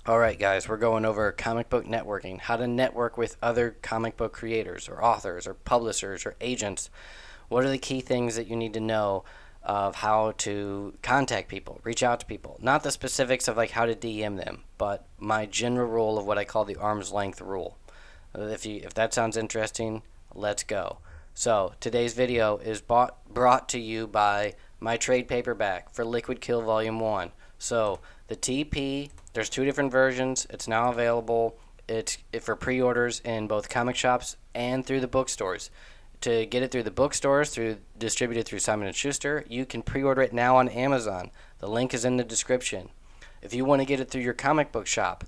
Alright guys, we're going over comic book networking, how to network with other comic book creators or authors or publishers or agents. What are the key things that you need to know of how to contact people, reach out to people? Not the specifics of like how to DM them, but my general rule of what I call the arm's length rule. If that sounds interesting, let's go. So today's video is brought to you by my trade paperback for Liquid Kill Volume 1. So the TP, there's two different versions. It's now available. It's for pre-orders in both comic shops and through the bookstores. To get it through the bookstores, distributed through Simon & Schuster, you can pre-order it now on Amazon. The link is in the description. If you want to get it through your comic book shop,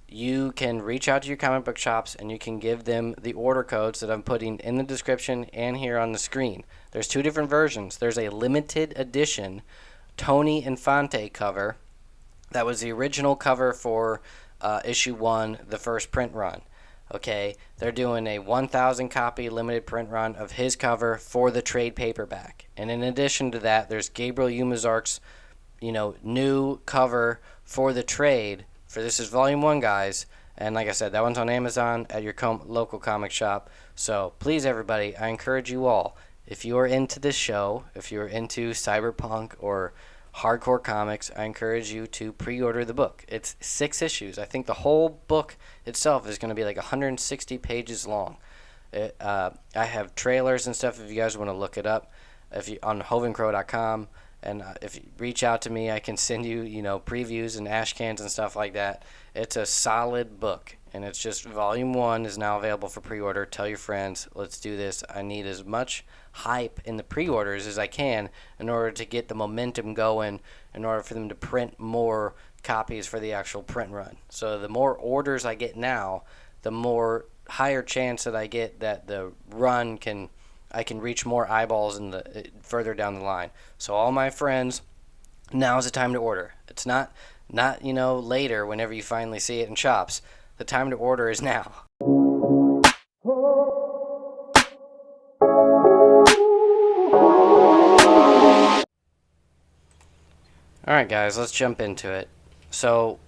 you can reach out to your comic book shops and you can give them the order codes that I'm putting in the description and here on the screen. There's two different versions. There's a limited edition Tony Infante cover. That was the original cover for issue 1, the first print run. Okay, they're doing a 1,000 copy limited print run of his cover for the trade paperback. And in addition to that, there's Gabriel Umazark's, new cover for the trade. For this is volume 1, guys. And like I said, that one's on Amazon at your local comic shop. So please, everybody, I encourage you all, if you are into this show, if you're into cyberpunk or hardcore comics, I encourage you to pre-order the book. It's 6 issues. I think the whole book itself is going to be like 160 pages long. I have trailers and stuff if you guys want to look it up. If you on hovencrow.com, and if you reach out to me, I can send you, previews and ash cans and stuff like that. It's a solid book, and it's just volume 1 is now available for pre-order. Tell your friends, let's do this. I need as much hype in the pre-orders as I can in order to get the momentum going, in order for them to print more copies for the actual print run. So the more orders I get now, the more higher chance that I get that the run I can reach more eyeballs in the further down the line. So all my friends, now's the time to order. It's not later whenever you finally see it in shops. The time to order is now. Alright guys, let's jump into it. So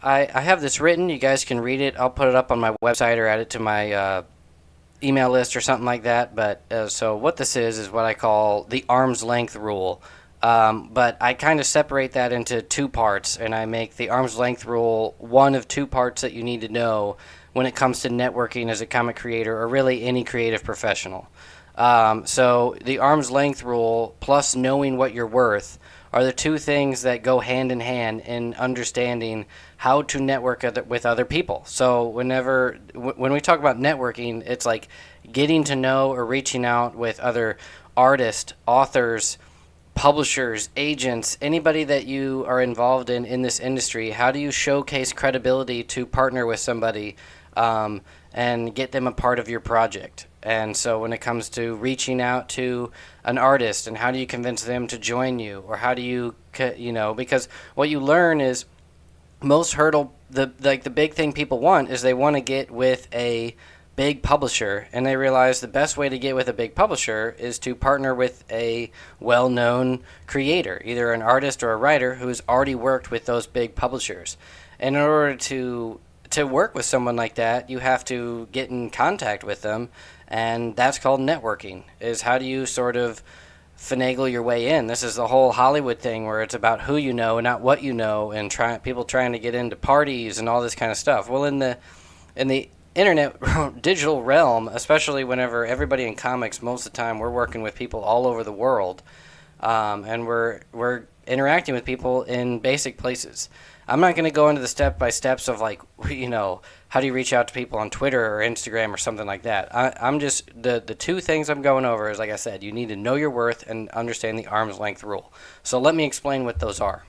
I have this written. You guys can read it. I'll put it up on my website or add it to my email list or something like that. But so what this is what I call the arm's length rule. But I kind of separate that into 2 parts, and I make the arm's length rule one of 2 parts that you need to know when it comes to networking as a comic creator or really any creative professional. So the arm's length rule plus knowing what you're worth are the 2 things that go hand in hand in understanding how to network with other people. So when we talk about networking, it's like getting to know or reaching out with other artists, authors, publishers, agents, anybody that you are involved in this industry. How do you showcase credibility to partner with somebody and get them a part of your project? And so when it comes to reaching out to an artist, and how do you convince them to join you, or how do you, because what you learn is the big thing people want is they want to get with a big publisher, and they realize the best way to get with a big publisher is to partner with a well-known creator, either an artist or a writer who's already worked with those big publishers. And in order to work with someone like that, you have to get in contact with them, and that's called networking, is how do you sort of finagle your way in. This is the whole Hollywood thing where it's about who you know and not what you know, and people trying to get into parties and all this kind of stuff. Well, in the internet digital realm, especially whenever everybody in comics, most of the time we're working with people all over the world, and we're interacting with people in basic places. I'm not going to go into the step-by-steps of how do you reach out to people on Twitter or Instagram or something like that. I'm just the 2 things I'm going over is, like I said, you need to know your worth and understand the arm's length rule. So let me explain what those are.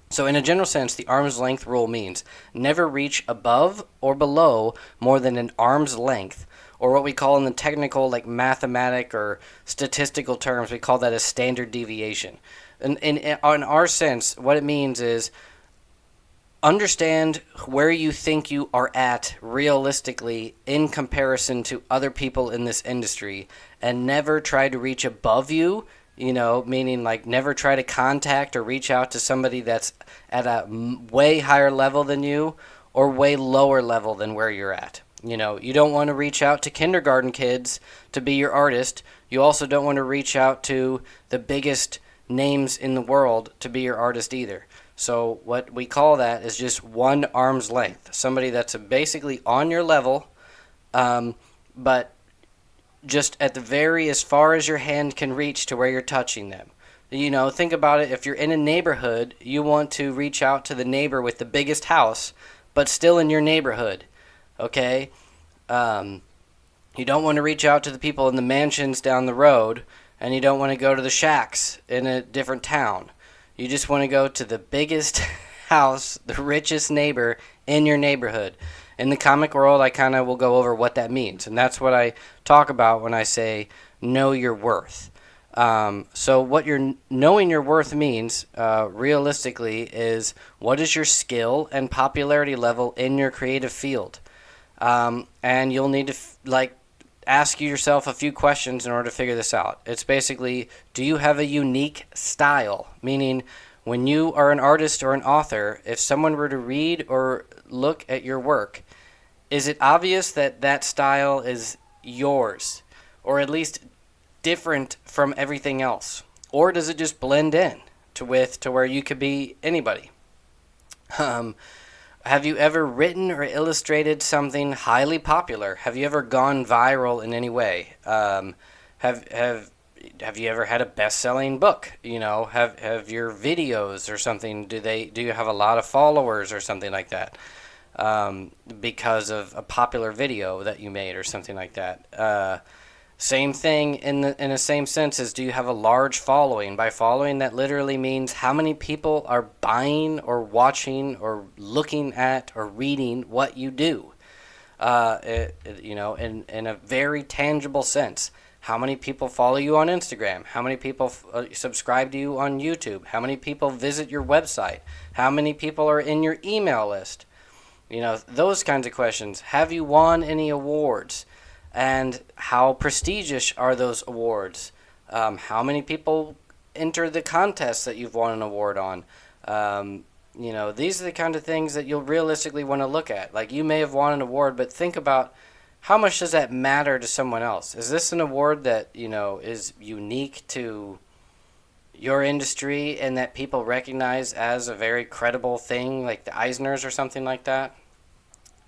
So in a general sense, the arm's length rule means never reach above or below more than an arm's length, or what we call in the technical, like mathematic or statistical terms, we call that a standard deviation. In our sense, what it means is understand where you think you are at realistically in comparison to other people in this industry, and never try to reach above you meaning like never try to contact or reach out to somebody that's at a way higher level than you or way lower level than where you're at. You don't want to reach out to kindergarten kids to be your artist. You also don't want to reach out to the biggest names in the world to be your artist either. So what we call that is just one arm's length. Somebody that's basically on your level, but just at the very as far as your hand can reach to where you're touching them. Think about it. If you're in a neighborhood, you want to reach out to the neighbor with the biggest house, but still in your neighborhood. Okay? You don't want to reach out to the people in the mansions down the road, and you don't want to go to the shacks in a different town. You just want to go to the biggest house, the richest neighbor in your neighborhood. In the comic world, I kind of will go over what that means, and that's what I talk about when I say know your worth. So what your knowing your worth means, realistically, is what is your skill and popularity level in your creative field. And you'll need to ask yourself a few questions in order to figure this out. It's basically, do you have a unique style? Meaning, when you are an artist or an author, if someone were to read or look at your work, is it obvious that that style is yours, or at least different from everything else? Or does it just blend in to where you could be anybody? Have you ever written or illustrated something highly popular? Have you ever gone viral in any way? Have you ever had a best-selling book? Have your videos or something? Do you have a lot of followers or something like that? Because of a popular video that you made or something like that. Same thing in the same sense as, do you have a large following? By following, that literally means how many people are buying or watching or looking at or reading what you do. In a very tangible sense. How many people follow you on Instagram? How many people subscribe to you on YouTube? How many people visit your website? How many people are in your email list? Those kinds of questions. Have you won any awards? And how prestigious are those awards? How many people enter the contests that you've won an award on? These are the kind of things that you'll realistically want to look at. Like, you may have won an award, but think about, how much does that matter to someone else? Is this an award that, is unique to your industry and that people recognize as a very credible thing, like the Eisners or something like that?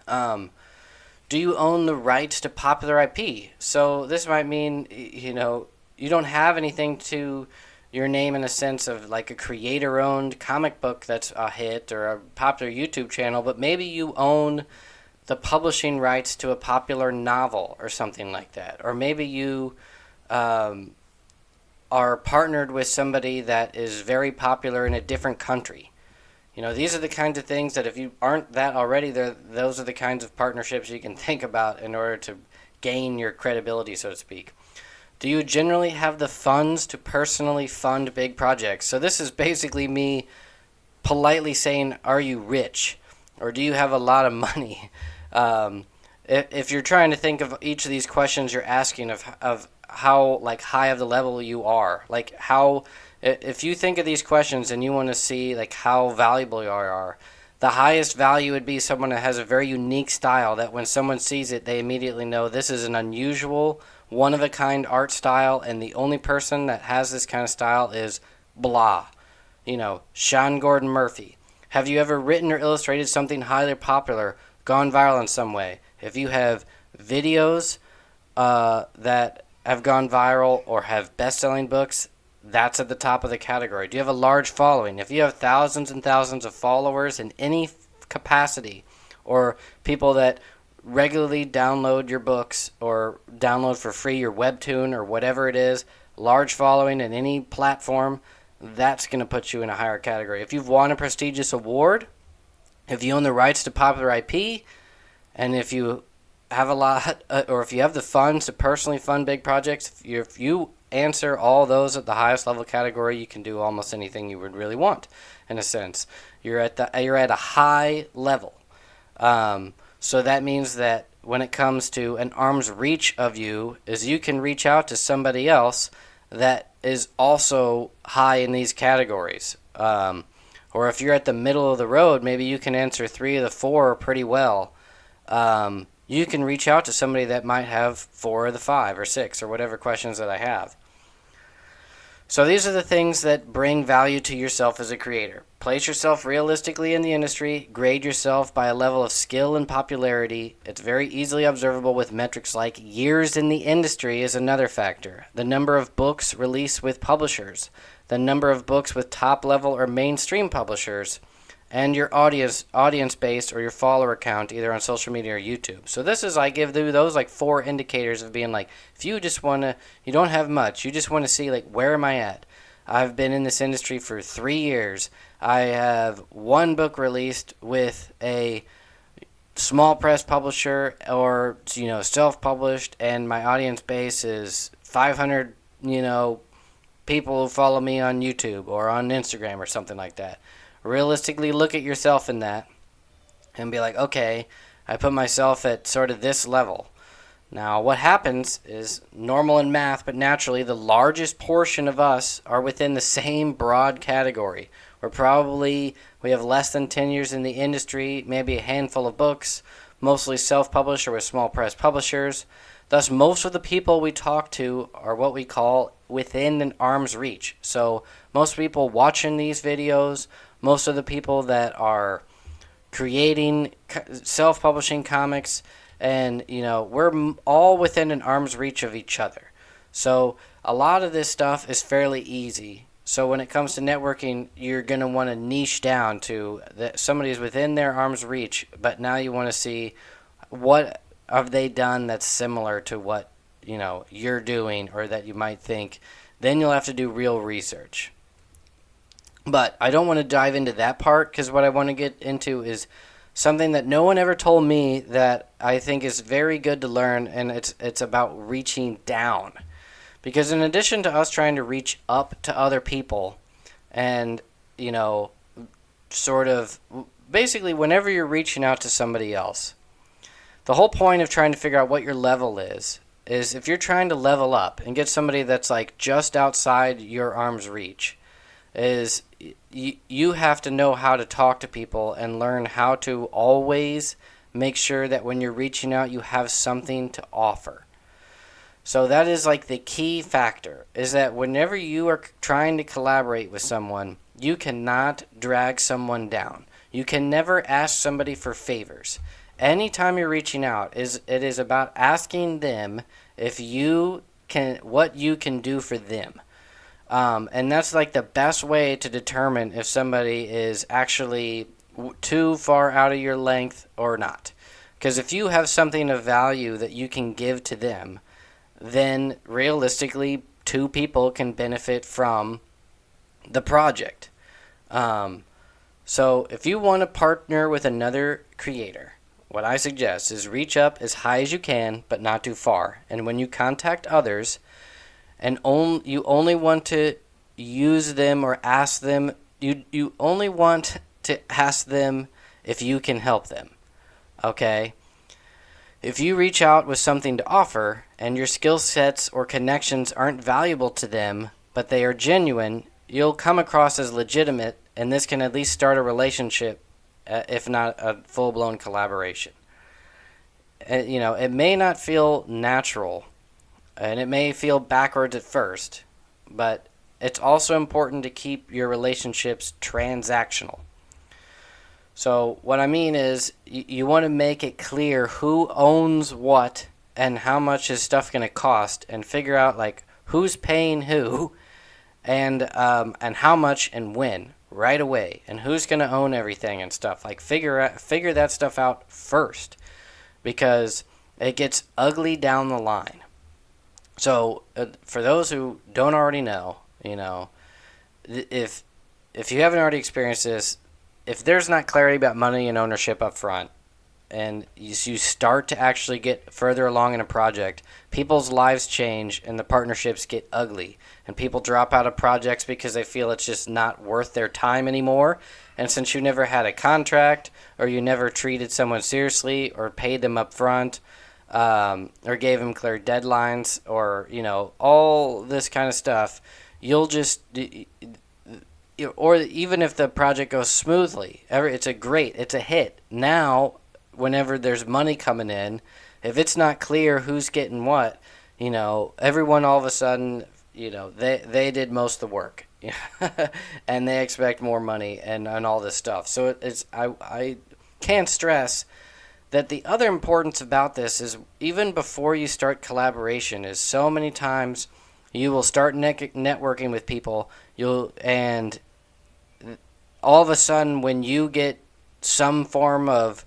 Do you own the rights to popular IP? So this might mean, you don't have anything to your name in a sense of like a creator-owned comic book that's a hit or a popular YouTube channel, but maybe you own the publishing rights to a popular novel or something like that. Or maybe you are partnered with somebody that is very popular in a different country. These are the kinds of things that if you aren't that already, those are the kinds of partnerships you can think about in order to gain your credibility, so to speak. Do you generally have the funds to personally fund big projects? So this is basically me politely saying, are you rich? Or do you have a lot of money? If you're trying to think of each of these questions you're asking of how high of the level you are, if you think of these questions and you want to see how valuable you are, the highest value would be someone that has a very unique style that when someone sees it, they immediately know this is an unusual, one-of-a-kind art style, and the only person that has this kind of style is blah. Sean Gordon Murphy. Have you ever written or illustrated something highly popular, gone viral in some way? If you have videos that have gone viral or have best-selling books, that's at the top of the category. Do you have a large following? If you have thousands and thousands of followers in any capacity, or people that regularly download your books or download for free your webtoon or whatever it is, large following in any platform, that's going to put you in a higher category. If you've won a prestigious award, if you own the rights to popular IP, and if you have a lot, or if you have the funds to personally fund big projects, if you answer all those at the highest level category, you can do almost anything you would really want. In a sense, you're at a high level. So that means that when it comes to an arm's reach of you, is you can reach out to somebody else that is also high in these categories. Or if you're at the middle of the road, maybe you can answer 3 of the 4 pretty well. You can reach out to somebody that might have 4 of the 5 or 6 or whatever questions that I have. So these are the things that bring value to yourself as a creator. Place yourself realistically in the industry. Grade yourself by a level of skill and popularity. It's very easily observable with metrics like years in the industry is another factor. The number of books released with publishers. The number of books with top-level or mainstream publishers. And your audience base or your follower count either on social media or YouTube. So this is, I give those like 4 indicators of being like, if you just want to, you don't have much, you just want to see like, where am I at? I've been in this industry for 3 years. I have 1 book released with a small press publisher or, self-published, and my audience base is 500, people who follow me on YouTube or on Instagram or something like that. Realistically look at yourself in that and be like, okay, I put myself at sort of this level. Now, what happens is normal in math, but naturally the largest portion of us are within the same broad category. We have less than 10 years in the industry, maybe a handful of books, mostly self-published or with small press publishers. Thus, most of the people we talk to are what we call within an arm's reach. So most people watching these videos, most of the people that are creating self-publishing comics, and we're all within an arm's reach of each other. So a lot of this stuff is fairly easy. So when it comes to networking, you're going to want to niche down to that somebody's within their arm's reach, but now you want to see what have they done that's similar to what you're doing or that you might think. Then you'll have to do real research. But I don't want to dive into that part, because what I want to get into is something that no one ever told me that I think is very good to learn, and it's about reaching down. Because in addition to us trying to reach up to other people and, sort of basically whenever you're reaching out to somebody else, the whole point of trying to figure out what your level is if you're trying to level up and get somebody that's like just outside your arm's reach, is you have to know how to talk to people and learn how to always make sure that when you're reaching out, you have something to offer. So that is like the key factor, is that whenever you are trying to collaborate with someone, you cannot drag someone down. You can never ask somebody for favors. Anytime you're reaching out, it is about asking them what you can do for them. And that's like the best way to determine if somebody is actually too far out of your length or not. Because if you have something of value that you can give to them, then realistically 2 people can benefit from the project. So if you want to partner with another creator, what I suggest is reach up as high as you can, but not too far. And when you contact others, and you only want to use them or ask them, you only want to ask them if you can help them. Okay? If you reach out with something to offer and your skill sets or connections aren't valuable to them, but they are genuine, you'll come across as legitimate, and this can at least start a relationship, if not a full-blown collaboration. It may not feel natural, and it may feel backwards at first, but it's also important to keep your relationships transactional. So what I mean is you want to make it clear who owns what and how much is stuff going to cost, and figure out like who's paying who and how much and when right away, and who's going to own everything and stuff. Like figure that stuff out first, because it gets ugly down the line. So for those who don't already know, if you haven't already experienced this, if there's not clarity about money and ownership up front, and you start to actually get further along in a project, people's lives change and the partnerships get ugly. And people drop out of projects because they feel it's just not worth their time anymore. And since you never had a contract, or you never treated someone seriously or paid them up front, or gave them clear deadlines, or all this kind of stuff, you'll just, or even if the project goes smoothly, it's a hit. Now, whenever there's money coming in, if it's not clear who's getting what, everyone all of a sudden, they did most of the work, and they expect more money and all this stuff. So I can't stress that the other importance about this is, even before you start collaboration, is so many times you will start networking with people, and all of a sudden when you get some form of,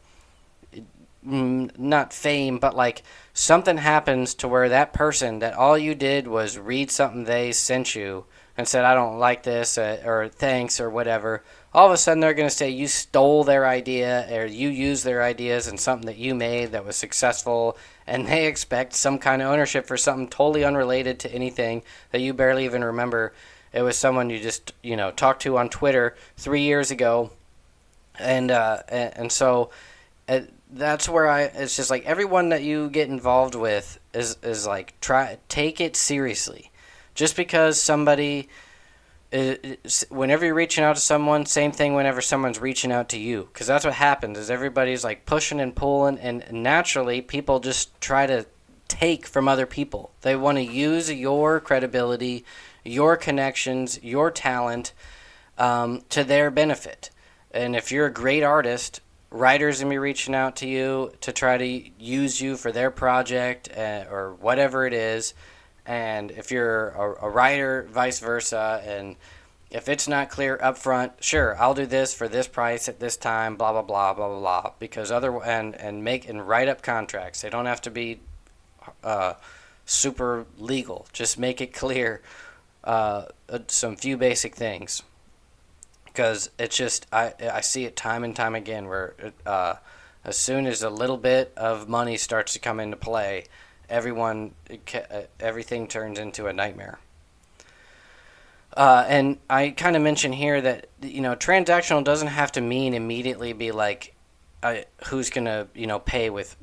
not fame, but like something happens to where that person, that all you did was read something they sent you and said, I don't like this, or thanks, or whatever, all of a sudden they're going to say you stole their idea, or you used their ideas in something that you made that was successful, and they expect some kind of ownership for something totally unrelated to anything that you barely even remember. It was someone you just, talked to on Twitter 3 years ago, and so that's where it's just like, everyone that you get involved with is like, take it seriously. Just because somebody, whenever you're reaching out to someone, same thing whenever someone's reaching out to you, because that's what happens, is everybody's like pushing and pulling, and naturally people just try to take from other people. They want to use your credibility, your connections, your talent, to their benefit. And if you're a great artist, writers going to be reaching out to you to try to use you for their project, or whatever it is. And if you're a writer, vice versa. And if it's not clear up front, sure, I'll do this for this price at this time, blah blah blah blah blah blah. Because and write up contracts. They don't have to be super legal. Just make it clear, some few basic things. Because it's just, I see it time and time again where as soon as a little bit of money starts to come into play, everything turns into a nightmare. And I kind of mentioned here that, transactional doesn't have to mean immediately be like, who's going to, pay with,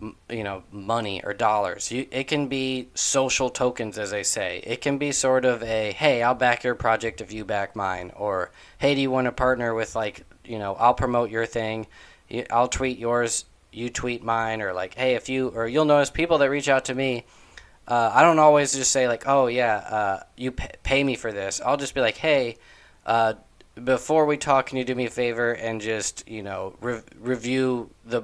money or dollars. It can be social tokens, as they say. It can be sort of a, hey, I'll back your project if you back mine. Or, hey, do you want to partner with, like, I'll promote your thing. I'll tweet yours, you tweet mine. Or like, hey, you'll notice people that reach out to me, I don't always just say like, oh yeah, you pay me for this. I'll just be like, hey, before we talk, can you do me a favor and just, review the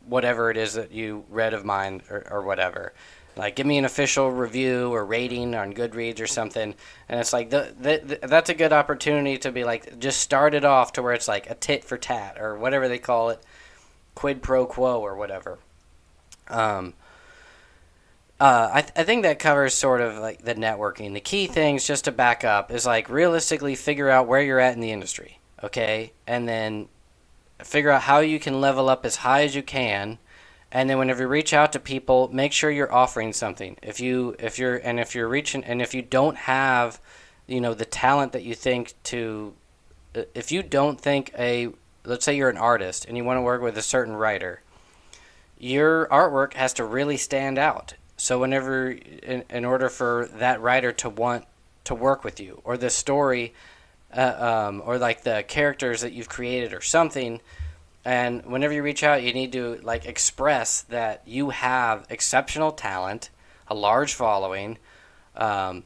whatever it is that you read of mine, or whatever. Like, give me an official review or rating on Goodreads or something. And it's like, that's a good opportunity to be like, just start it off to where it's like a tit for tat, or whatever they call it, quid pro quo or whatever. I think that covers sort of like the networking. The key things, just to back up, is like, realistically figure out where you're at in the industry, okay? And then figure out how you can level up as high as you can. And then whenever you reach out to people, make sure you're offering something. If you don't have, the talent that you think to, if you don't think let's say you're an artist and you want to work with a certain writer, your artwork has to really stand out. So whenever, in order for that writer to want to work with you, or the story, or like the characters that you've created or something, and whenever you reach out, you need to like express that you have exceptional talent, a large following, or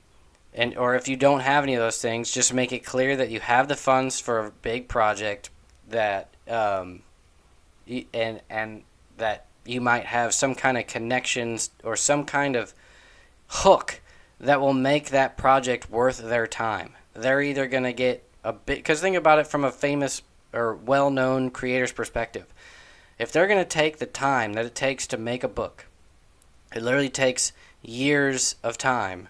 if you don't have any of those things, just make it clear that you have the funds for a big project, that and that you might have some kind of connections or some kind of hook that will make that project worth their time. They're either going to get a bit, because think about it from a famous or well-known creator's perspective. If they're going to take the time that it takes to make a book, it literally takes years of time,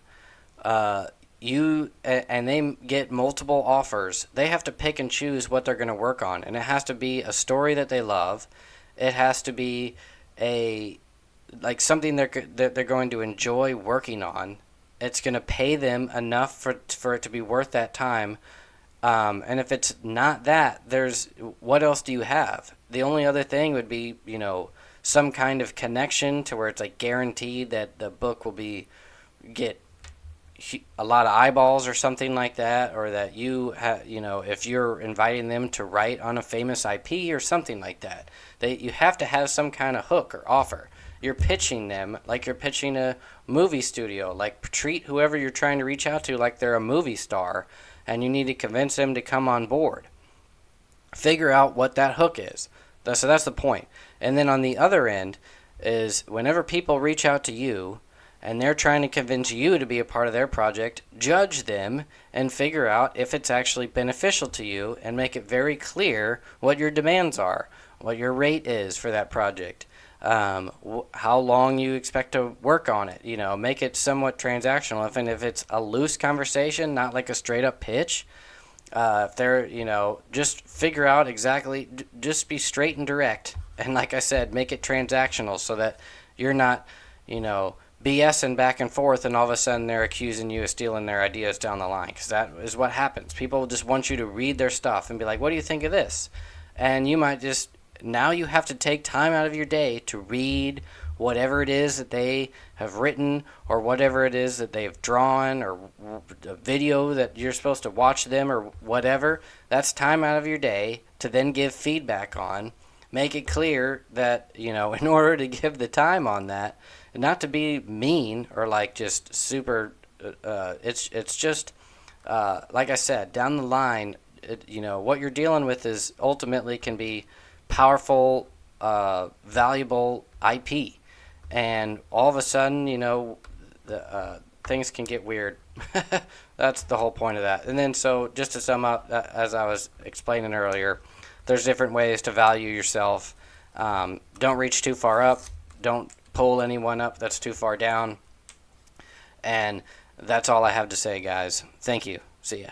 and they get multiple offers, they have to pick and choose what they're going to work on. And it has to be a story that they love. It has to be something that they're going to enjoy working on. It's going to pay them enough for it to be worth that time. And if it's not that, what else do you have? The only other thing would be, some kind of connection to where it's like guaranteed that the book will get a lot of eyeballs or something like that, or that if you're inviting them to write on a famous IP or something like that, you have to have some kind of hook or offer. You're pitching them like you're pitching a movie studio. Like, treat whoever you're trying to reach out to like they're a movie star, and you need to convince them to come on board. Figure out what that hook is. So that's the point. And then on the other end is, whenever people reach out to you and they're trying to convince you to be a part of their project, judge them and figure out if it's actually beneficial to you, and make it very clear what your demands are, what your rate is for that project, how long you expect to work on it. Make it somewhat transactional. If it's a loose conversation, not like a straight up pitch, if they're, just figure out exactly, just be straight and direct. And like I said, make it transactional so that you're not, BSing back and forth, and all of a sudden they're accusing you of stealing their ideas down the line. Because that is what happens. People just want you to read their stuff and be like, what do you think of this? And you might just, now you have to take time out of your day to read whatever it is that they have written, or whatever it is that they've drawn, or a video that you're supposed to watch them, or whatever. That's time out of your day to then give feedback on. Make it clear that, in order to give the time on that, not to be mean or like just super, it's just, like I said, down the line, what you're dealing with is ultimately can be powerful, valuable IP. And all of a sudden, things can get weird. That's the whole point of that. And then, so just to sum up, as I was explaining earlier, there's different ways to value yourself. Don't reach too far up. Don't pull anyone up that's too far down. And that's all I have to say, guys. Thank you. See ya.